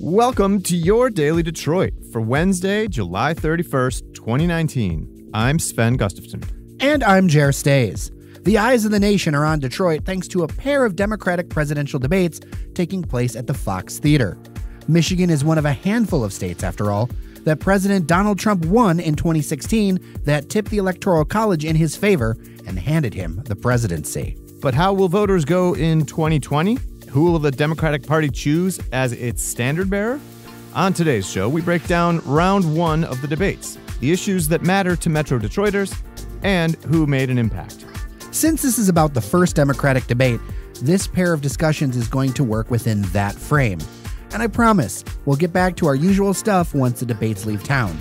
Welcome to your Daily Detroit for Wednesday, July 31st, 2019. I'm Sven Gustafson. And I'm Jer Stays. The eyes of the nation are on Detroit thanks to a pair of Democratic presidential debates taking place at the Fox Theater. Michigan is one of a handful of states, after all, that President Donald Trump won in 2016 that tipped the Electoral College in his favor and handed him the presidency. But how will voters go in 2020? Who will the Democratic Party choose as its standard bearer? On today's show, we break down round one of the debates, the issues that matter to Metro Detroiters, and who made an impact. Since this is about the first Democratic debate, this pair of discussions is going to work within that frame. And I promise, we'll get back to our usual stuff once the debates leave town.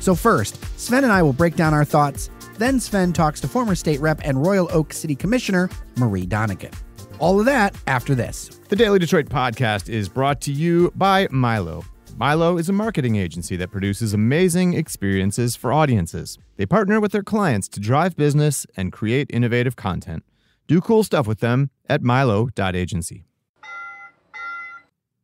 So first, Sven and I will break down our thoughts, then Sven talks to former state rep and Royal Oak City Commissioner Marie Donegan. All of that after this. The Daily Detroit podcast is brought to you by Milo. Milo is a marketing agency that produces amazing experiences for audiences. They partner with their clients to drive business and create innovative content. Do cool stuff with them at milo.agency.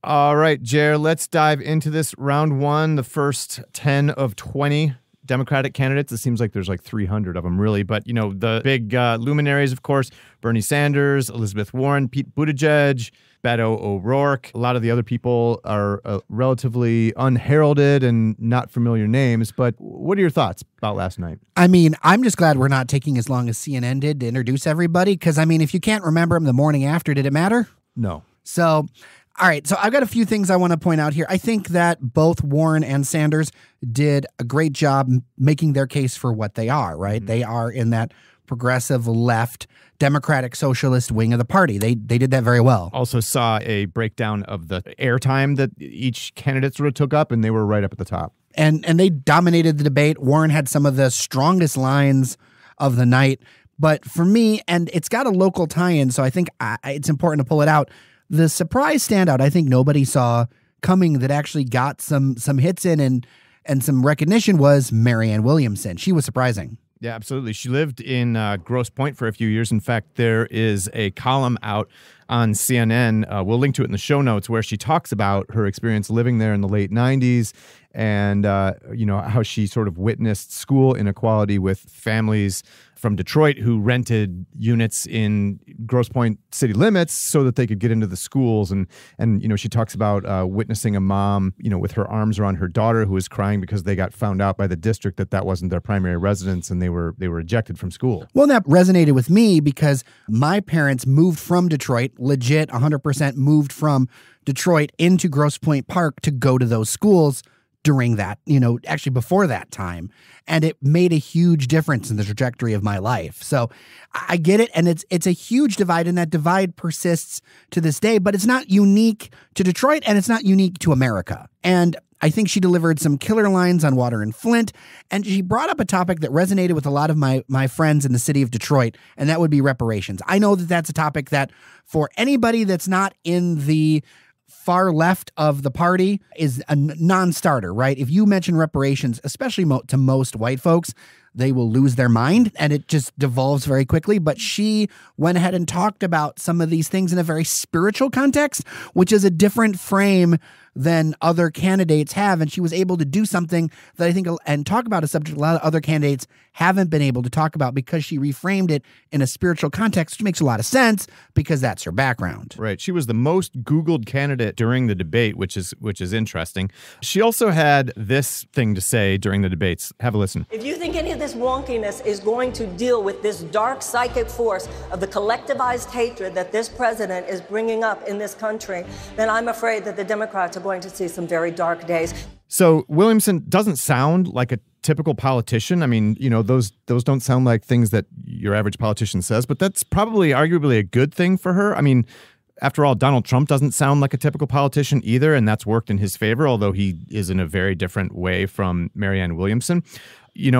All right, Jer, let's dive into this round one, the first 10 of 20 Democratic candidates. It seems like there's like 300 of them, really. But, you know, the big luminaries, of course, Bernie Sanders, Elizabeth Warren, Pete Buttigieg, Beto O'Rourke. A lot of the other people are relatively unheralded and not familiar names. But what are your thoughts about last night? I mean, I'm just glad we're not taking as long as CNN did to introduce everybody. Because, I mean, if you can't remember them the morning after, did it matter? No. So, all right. So I've got a few things I want to point out here. I think that both Warren and Sanders did a great job making their case for what they are, right? Mm-hmm. They are in that progressive left Democratic Socialist wing of the party. They did that very well. Also saw a breakdown of the airtime that each candidate sort of took up, and they were right up at the top. And they dominated the debate. Warren had some of the strongest lines of the night. But for me, and it's got a local tie-in, so I think it's important to pull it out. The surprise standout I think nobody saw coming that actually got some hits in and some recognition was Marianne Williamson. She was surprising. Yeah, absolutely. She lived in Grosse Pointe for a few years. In fact, there is a column out on CNN. We'll link to it in the show notes where she talks about her experience living there in the late 90s and, how she sort of witnessed school inequality with families from Detroit who rented units in Grosse Pointe city limits so that they could get into the schools. And she talks about witnessing a mom, with her arms around her daughter who was crying because they got found out by the district that wasn't their primary residence and they were ejected from school. Well, that resonated with me because my parents moved from Detroit, legit 100% moved from Detroit into Grosse Pointe Park to go to those schools during that, actually before that time. And it made a huge difference in the trajectory of my life. So I get it. And it's a huge divide, and that divide persists to this day, but it's not unique to Detroit and it's not unique to America. And I think she delivered some killer lines on water in Flint, and she brought up a topic that resonated with a lot of my friends in the city of Detroit, and that would be reparations. I know that that's a topic that for anybody that's not in the far left of the party is a non-starter, right? If you mention reparations, especially to most white folks, they will lose their mind and it just devolves very quickly. But she went ahead and talked about some of these things in a very spiritual context, which is a different frame than other candidates have. And she was able to do something that I think and talk about a subject a lot of other candidates haven't been able to talk about because she reframed it in a spiritual context, which makes a lot of sense because that's her background. Right. She was the most Googled candidate during the debate, which is interesting. She also had this thing to say during the debates. Have a listen. If you think any of this wonkiness is going to deal with this dark psychic force of the collectivized hatred that this president is bringing up in this country, then I'm afraid that the Democrats are going to see some very dark days. So Williamson doesn't sound like a typical politician. I mean, those don't sound like things that your average politician says, but that's probably arguably a good thing for her. I mean, after all, Donald Trump doesn't sound like a typical politician either, and that's worked in his favor, although he is in a very different way from Marianne Williamson.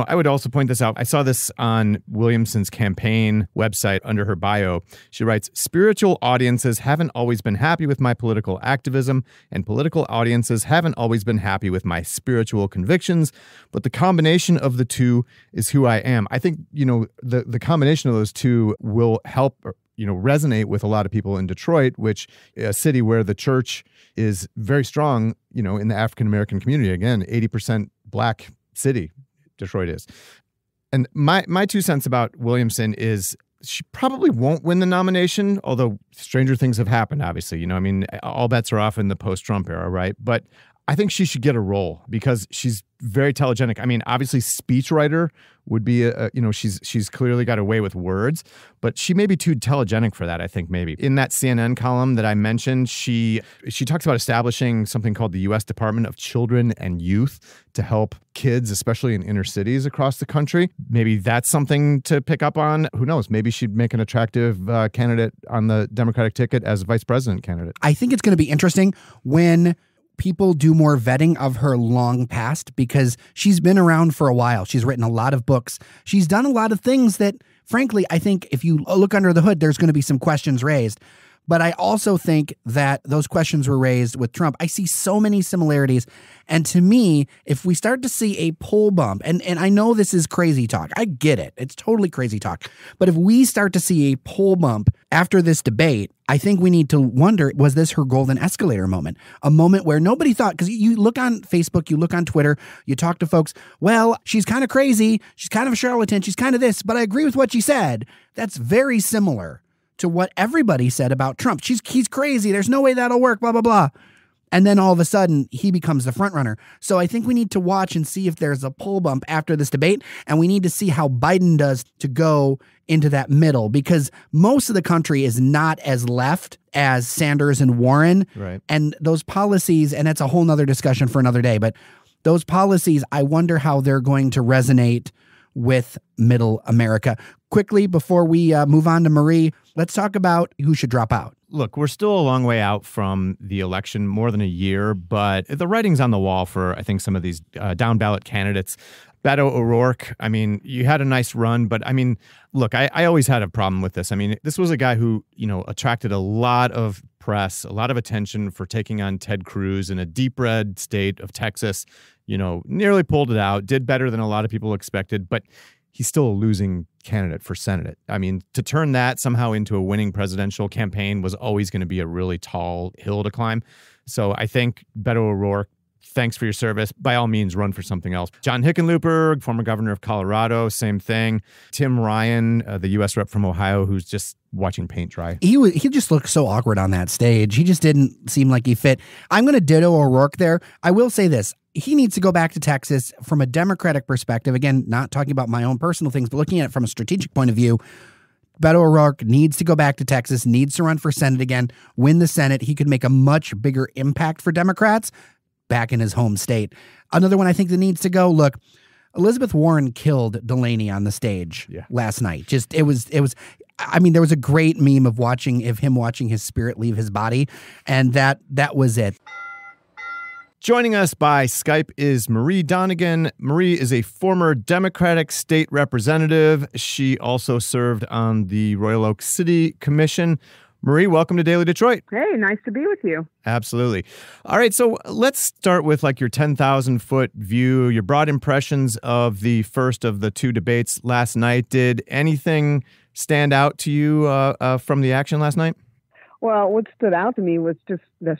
I would also point this out. I saw this on Williamson's campaign website under her bio. She writes, "Spiritual audiences haven't always been happy with my political activism, and political audiences haven't always been happy with my spiritual convictions. But the combination of the two is who I am." I think, the combination of those two will help resonate with a lot of people in Detroit, which a city where the church is very strong, in the African-American community. Again, 80% black city, Detroit is. And my 2 cents about Williamson is she probably won't win the nomination, although stranger things have happened, obviously. All bets are off in the post-Trump era, right? But I think she should get a role because she's very telegenic. Obviously, speechwriter would be she's clearly got a way with words, but she may be too telegenic for that. I think maybe in that CNN column that I mentioned, she talks about establishing something called the U.S. Department of Children and Youth to help kids, especially in inner cities across the country. Maybe that's something to pick up on. Who knows? Maybe she'd make an attractive candidate on the Democratic ticket as a vice president candidate. I think it's going to be interesting when people do more vetting of her long past because she's been around for a while. She's written a lot of books. She's done a lot of things that, frankly, I think if you look under the hood, there's going to be some questions raised. But I also think that those questions were raised with Trump. I see so many similarities. And to me, if we start to see a poll bump, and I know this is crazy talk. I get it. It's totally crazy talk. But if we start to see a poll bump after this debate, I think we need to wonder, was this her golden escalator moment? A moment where nobody thought, because you look on Facebook, you look on Twitter, you talk to folks, well, she's kind of crazy. She's kind of a charlatan. She's kind of this, but I agree with what she said. That's very similar to what everybody said about Trump. He's crazy. There's no way that'll work, blah, blah, blah. And then all of a sudden, he becomes the front runner. So I think we need to watch and see if there's a poll bump after this debate. And we need to see how Biden does to go into that middle, because most of the country is not as left as Sanders and Warren. Right. And those policies, and that's a whole nother discussion for another day, but those policies, I wonder how they're going to resonate with middle America. Quickly, before we move on to Marie, let's talk about who should drop out. Look, we're still a long way out from the election, more than a year, but the writing's on the wall for, I think, some of these down ballot candidates. Beto O'Rourke, you had a nice run, but look, I always had a problem with this. This was a guy who, attracted a lot of press, a lot of attention for taking on Ted Cruz in a deep red state of Texas, nearly pulled it out, did better than a lot of people expected, but he's still a losing candidate for Senate. To turn that somehow into a winning presidential campaign was always going to be a really tall hill to climb. So I think Beto O'Rourke, thanks for your service. By all means, run for something else. John Hickenlooper, former governor of Colorado, same thing. Tim Ryan, the U.S. rep from Ohio, who's just watching paint dry. He just looked so awkward on that stage. He just didn't seem like he fit. I'm going to ditto O'Rourke there. I will say this. He needs to go back to Texas from a Democratic perspective. Again, not talking about my own personal things, but looking at it from a strategic point of view. Beto O'Rourke needs to go back to Texas, needs to run for Senate again, win the Senate. He could make a much bigger impact for Democrats back in his home state. Another one I think that needs to go, look, Elizabeth Warren killed Delaney on the stage last night. There was a great meme of him watching his spirit leave his body, and that was it. Joining us by Skype is Marie Donegan. Marie is a former Democratic state representative. She also served on the Royal Oak City Commission. Marie, welcome to Daily Detroit. Hey, nice to be with you. Absolutely. All right, so let's start with your 10,000-foot view, your broad impressions of the first of the two debates last night. Did anything stand out to you from the action last night? Well, what stood out to me was just the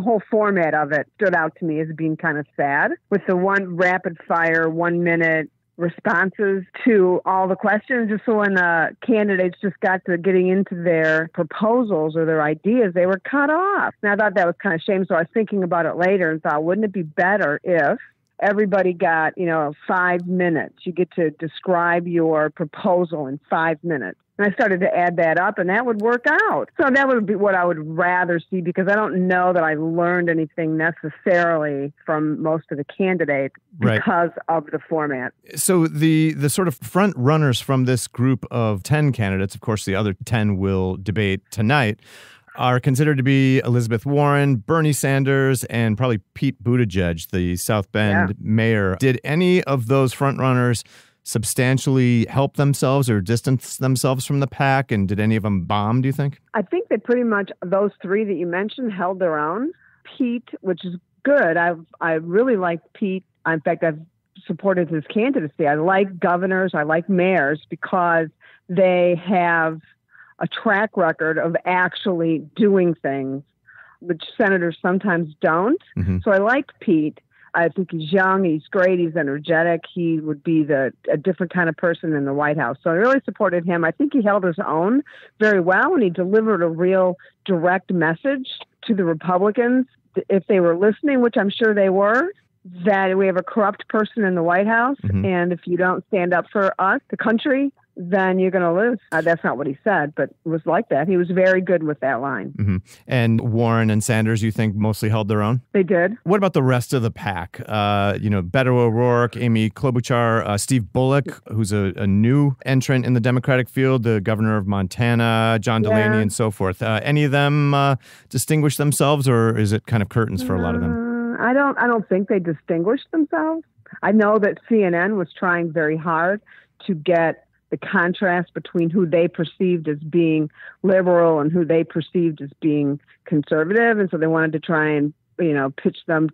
whole format of it stood out to me as being kind of sad, with the one rapid fire 1 minute responses to all the questions, just so when the candidates just got to getting into their proposals or their ideas, they were cut off. And I thought that was kind of shame. So I was thinking about it later and thought, wouldn't it be better if everybody got, 5 minutes? You get to describe your proposal in 5 minutes. And I started to add that up, and that would work out. So that would be what I would rather see, because I don't know that I learned anything necessarily from most of the candidates because of the format. So the sort of front runners from this group of 10 candidates, of course the other 10 will debate tonight, are considered to be Elizabeth Warren, Bernie Sanders, and probably Pete Buttigieg, the South Bend mayor. Did any of those front runners substantially help themselves or distance themselves from the pack? And did any of them bomb, do you think? I think that pretty much those three that you mentioned held their own. Pete, which is good. I really like Pete. In fact, I've supported his candidacy. I like governors. I like mayors because they have a track record of actually doing things, which senators sometimes don't. Mm-hmm. So I liked Pete. I think he's young, he's great, he's energetic. He would be a different kind of person in the White House. So I really supported him. I think he held his own very well, and he delivered a real direct message to the Republicans, if they were listening, which I'm sure they were, that we have a corrupt person in the White House, mm-hmm. and if you don't stand up for us, the country, then you're going to lose. That's not what he said, but it was like that. He was very good with that line. Mm-hmm. And Warren and Sanders, you think, mostly held their own? They did. What about the rest of the pack? Beto O'Rourke, Amy Klobuchar, Steve Bullock, who's a new entrant in the Democratic field, the governor of Montana, John Delaney, and so forth. Any of them distinguish themselves, or is it kind of curtains for a lot of them? I don't think they distinguished themselves. I know that CNN was trying very hard to get the contrast between who they perceived as being liberal and who they perceived as being conservative. And so they wanted to try and, pitch them,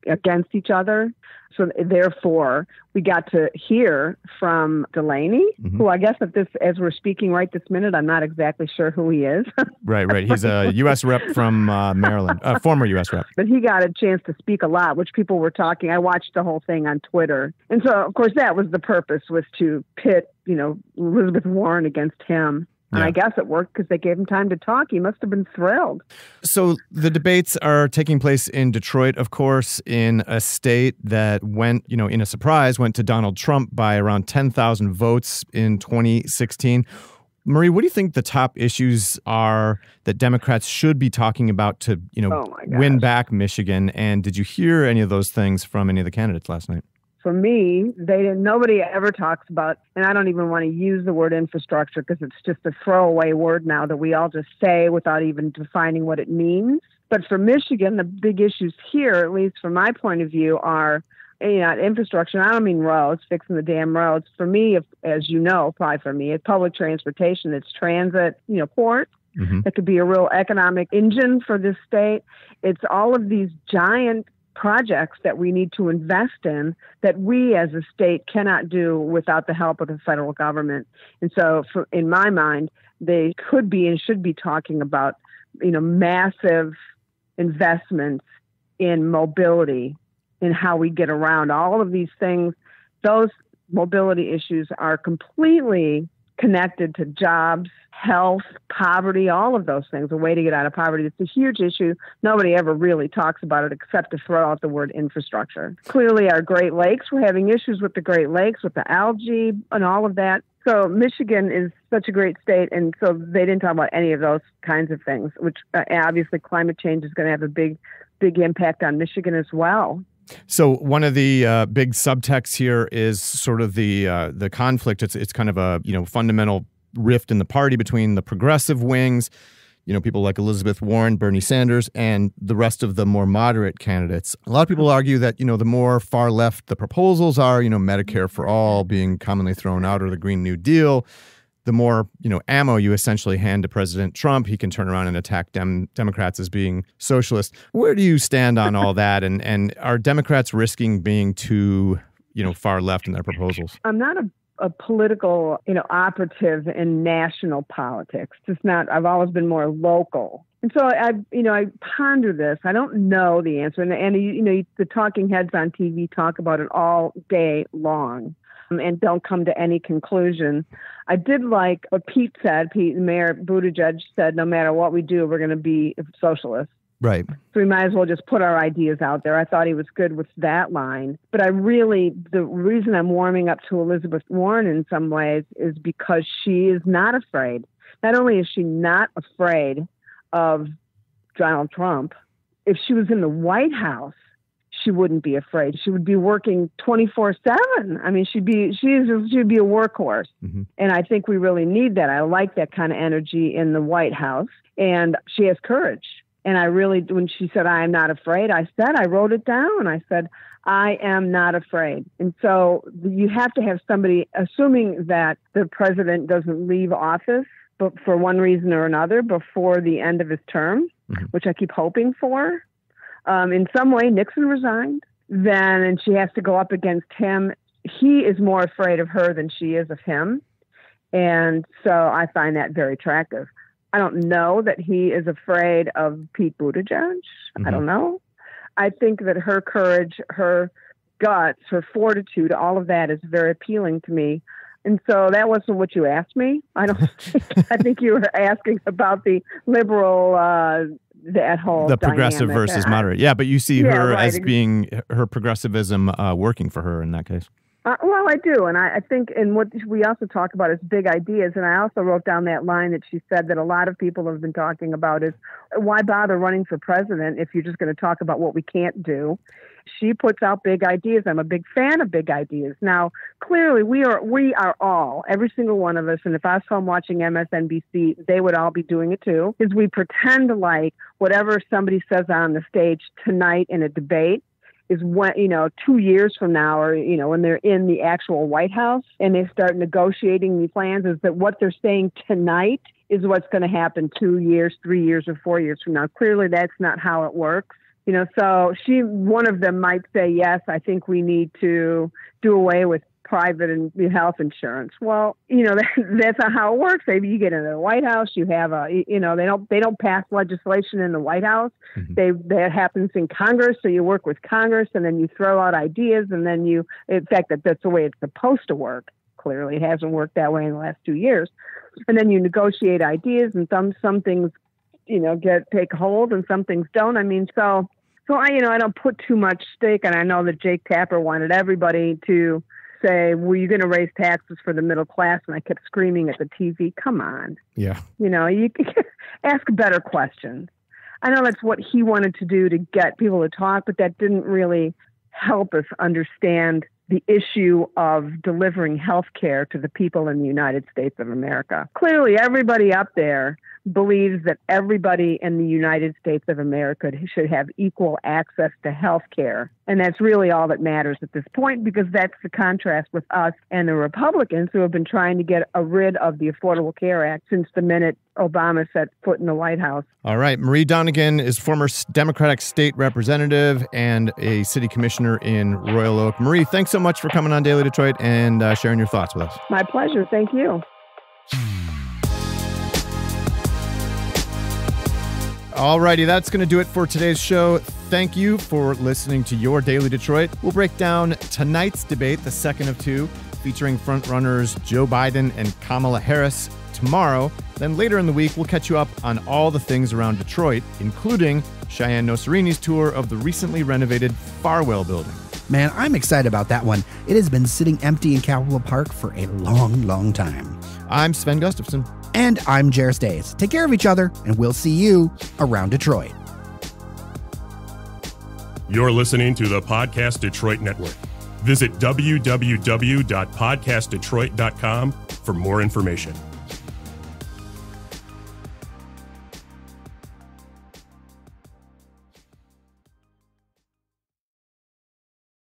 against each other. So therefore, we got to hear from Delaney, mm-hmm. who I guess as we're speaking right this minute, I'm not exactly sure who he is. Right. He's a U.S. rep from Maryland, former U.S. rep. But he got a chance to speak a lot, which people were talking. I watched the whole thing on Twitter. And so, of course, that was the purpose, was to pit, Elizabeth Warren against him. And I guess it worked because they gave him time to talk. He must have been thrilled. So the debates are taking place in Detroit, of course, in a state that went to Donald Trump by around 10,000 votes in 2016. Marie, what do you think the top issues are that Democrats should be talking about to, win back Michigan? And did you hear any of those things from any of the candidates last night? For me, nobody ever talks about, and I don't even want to use the word infrastructure because it's just a throwaway word now that we all just say without even defining what it means. But for Michigan, the big issues here, at least from my point of view, are infrastructure. I don't mean roads, fixing the damn roads. For me, as you know, probably for me, it's public transportation, it's transit, ports. Mm-hmm. That could be a real economic engine for this state. It's all of these giant projects that we need to invest in that we as a state cannot do without the help of the federal government. And so in my mind, they could be and should be talking about, massive investments in mobility, in how we get around all of these things. Those mobility issues are completely connected to jobs, health, poverty, all of those things, a way to get out of poverty. It's a huge issue. Nobody ever really talks about it except to throw out the word infrastructure. Clearly, our Great Lakes, we're having issues with the Great Lakes, with the algae and all of that. So Michigan is such a great state, and so they didn't talk about any of those kinds of things, which obviously climate change is going to have a big impact on Michigan as well. So one of the big subtexts here is sort of the conflict. It's kind of a fundamental rift in the party between the progressive wings, people like Elizabeth Warren, Bernie Sanders, and the rest of the more moderate candidates. A lot of people argue that the more far left the proposals are, Medicare for all being commonly thrown out, or the Green New Deal, the more, ammo you essentially hand to President Trump. He can turn around and attack Democrats as being socialist. Where do you stand on all that? And are Democrats risking being too, far left in their proposals? I'm not a political, operative in national politics. Just not. I've always been more local. And so I ponder this. I don't know the answer. And the talking heads on TV talk about it all day long and don't come to any conclusion. I did like what Pete said. Mayor Buttigieg said, no matter what we do, we're going to be socialists. Right. So we might as well just put our ideas out there. I thought he was good with that line. But the reason I'm warming up to Elizabeth Warren in some ways is because she is not afraid. Not only is she not afraid of Donald Trump, if she was in the White House, she wouldn't be afraid. She would be working 24/7. I mean, she'd be a workhorse. Mm-hmm. And I think we really need that. I like that kind of energy in the White House. And she has courage. And when she said, I am not afraid, I wrote it down. I said, I am not afraid. And so you have to have somebody, assuming that the president doesn't leave office, but for one reason or another, before the end of his term, mm-hmm. which I keep hoping for. In some way, Nixon resigned, and she has to go up against him. He is more afraid of her than she is of him. And so I find that very attractive. I don't know that he is afraid of Pete Buttigieg. I don't know. I think that her courage, her guts, her fortitude, all of that is very appealing to me. And so that wasn't what you asked me. I think you were asking about the liberal, that whole the progressive dynamic. versus moderate. Yeah, but you see her right. as being her progressivism working for her in that case. Well, I do. And I think, and what we also talk about is big ideas. And I also wrote down that line that she said that a lot of people have been talking about is, why bother running for president if you're just going to talk about what we can't do? She puts out big ideas. I'm a big fan of big ideas. Now, clearly, we are all, every single one of us, and if I was home watching MSNBC, they would all be doing it too, is we pretend like whatever somebody says on the stage tonight in a debate is when, 2 years from now, or, when they're in the actual White House and they start negotiating these plans, is that what they're saying tonight is what's going to happen 2 years, 3 years, or 4 years from now. Clearly, that's not how it works. So one of them might say, yes, I think we need to do away with private and health insurance. Well, that's not how it works. Maybe you get into the White House, you have they don't pass legislation in the White House. That happens in Congress. So you work with Congress and then you throw out ideas and then in fact, that's the way it's supposed to work. Clearly it hasn't worked that way in the last 2 years. And then you negotiate ideas and some things, take hold and some things don't. I mean, so I don't put too much stake. And I know that Jake Tapper wanted everybody to say, well, you're going to raise taxes for the middle class. And I kept screaming at the TV, come on. Yeah. You can ask better questions. I know that's what he wanted to do to get people to talk, but that didn't really help us understand the issue of delivering health care to the people in the United States of America. Clearly, everybody up there believes that everybody in the United States of America should have equal access to health care. And that's really all that matters at this point, because that's the contrast with us and the Republicans who have been trying to get rid of the Affordable Care Act since the minute Obama set foot in the White House. All right. Marie Donegan is former Democratic state representative and a city commissioner in Royal Oak. Marie, thanks so much for coming on Daily Detroit and sharing your thoughts with us. My pleasure. Thank you. Alrighty, that's going to do it for today's show. Thank you for listening to Your Daily Detroit. We'll break down tonight's debate, the second of two, featuring frontrunners Joe Biden and Kamala Harris tomorrow. Then later in the week, we'll catch you up on all the things around Detroit, including Cheyenne Nocerini's tour of the recently renovated Farwell building. Man, I'm excited about that one. It has been sitting empty in Capitol Park for a long, long time. I'm Sven Gustafson. And I'm Jer Stays. Take care of each other, and we'll see you around Detroit. You're listening to the Podcast Detroit Network. Visit www.podcastdetroit.com for more information.